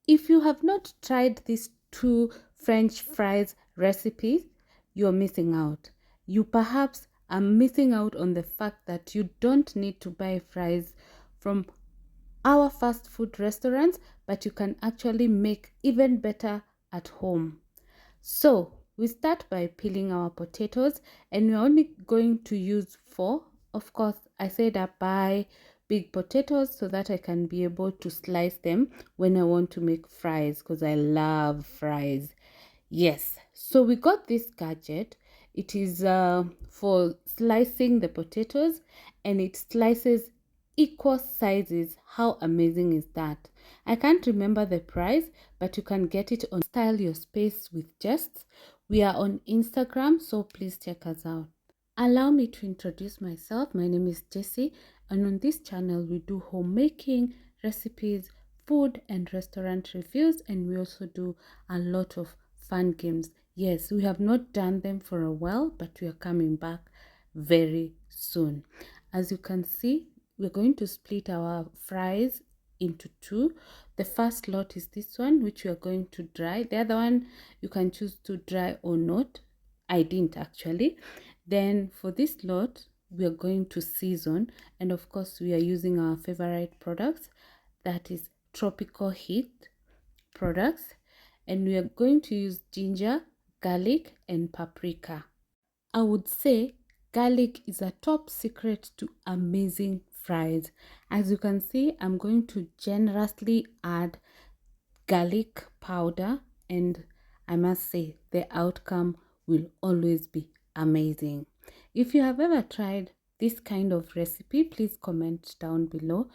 If you have not tried these two French fries recipes, you're missing out. You perhaps are missing out on the fact that you don't need to buy fries from our fast food restaurants, but you can actually make even better at home. So we start by peeling our potatoes, and we're only going to use four. Of course, I said I buy big potatoes so that I can be able to slice them when I want to make fries, because I love fries. Yes, so we got this gadget. It is for slicing the potatoes, and it slices equal sizes. How amazing is that? I can't remember the price, but you can get it on Style Your Space with Jests. We are on Instagram, so please check us out. Allow me to introduce myself. My name is Jessie, and on this channel we do homemaking, recipes, food and restaurant reviews, and we also do a lot of fun games. Yes, we have not done them for a while, but we are coming back very soon. As you can see, we're going to split our fries into two. The first lot is this one, which we are going to dry. The other one you can choose to dry or not. I didn't actually. Then for this lot, we are going to season, and of course we are using our favorite products, that is Tropical Heat products, and we are going to use ginger, garlic and paprika. I would say garlic is a top secret to amazing fries. As you can see, I'm going to generously add garlic powder, and I must say the outcome will always be amazing. If you have ever tried this kind of recipe, please comment down below.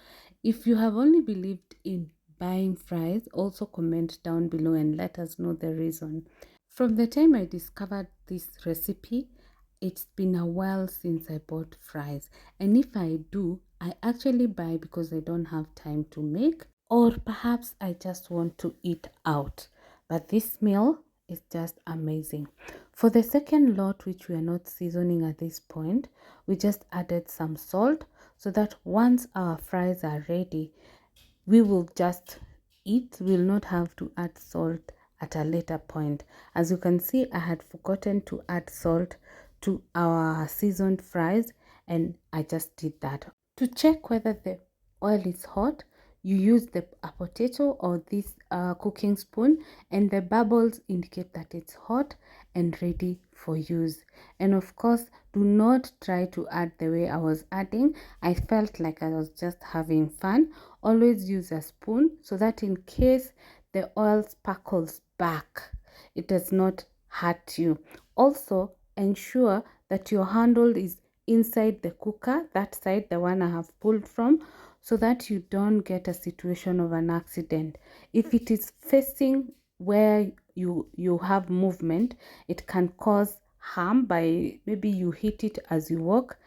If you have only believed in buying fries, also comment down below and let us know the reason. From the time I discovered this recipe, it's been a while since I bought fries, and if I do, I actually buy because I don't have time to make, or perhaps I just want to eat out. But this meal is just amazing. For the second lot, which we are not seasoning at this point, we just added some salt so that once our fries are ready, we will just eat. We'll not have to add salt at a later point. As you can see, I had forgotten to add salt to our seasoned fries, and I just did that. To check whether the oil is hot, you use a potato or this cooking spoon, and the bubbles indicate that it's hot and ready for use. And of course, do not try to add the way I was adding. I felt like I was just having fun. Always use a spoon so that in case the oil sparkles back, it does not hurt you. Also, ensure that your handle is inside the cooker, that side, the one I have pulled from, so that you don't get a situation of an accident. If it is facing where you have movement, it can cause harm by maybe you hit it as you walk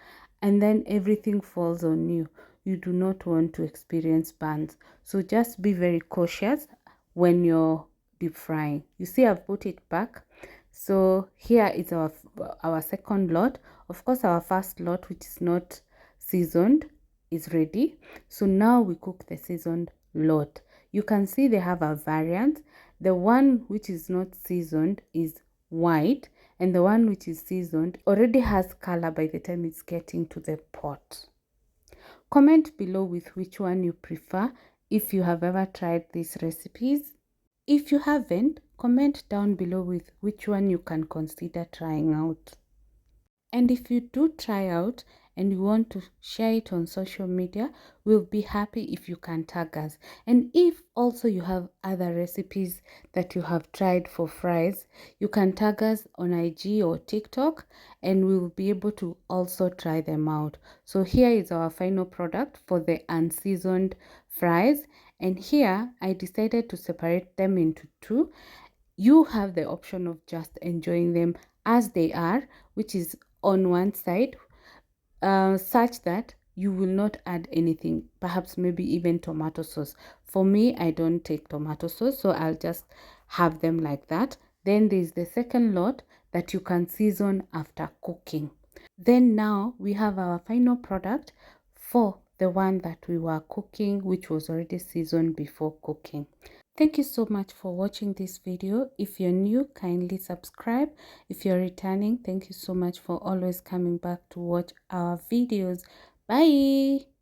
and then everything falls on you. You do not want to experience burns, so just be very cautious when you're deep frying. You see, I've put it back. So here is our second lot. Of course, our first lot, which is not seasoned, is ready. So now we cook the seasoned lot. You can see they have a variant. The one which is not seasoned is white, and the one which is seasoned already has color by the time it's getting to the pot. Comment below with which one you prefer if you have ever tried these recipes. If you haven't, comment down below with which one you can consider trying out. And if you do try out and you want to share it on social media, we'll be happy if you can tag us. And if also you have other recipes that you have tried for fries, you can tag us on IG or TikTok and we'll be able to also try them out. So here is our final product for the unseasoned fries. And here I decided to separate them into two. You have the option of just enjoying them as they are, which is on one side, such that you will not add anything, perhaps maybe even tomato sauce. For me, I don't take tomato sauce, so I'll just have them like that. Then there's the second lot that you can season after cooking. Then now we have our final product for the one that we were cooking, which was already seasoned before cooking. Thank you so much for watching this video. If you're new, kindly subscribe. If you're returning, thank you so much for always coming back to watch our videos. Bye.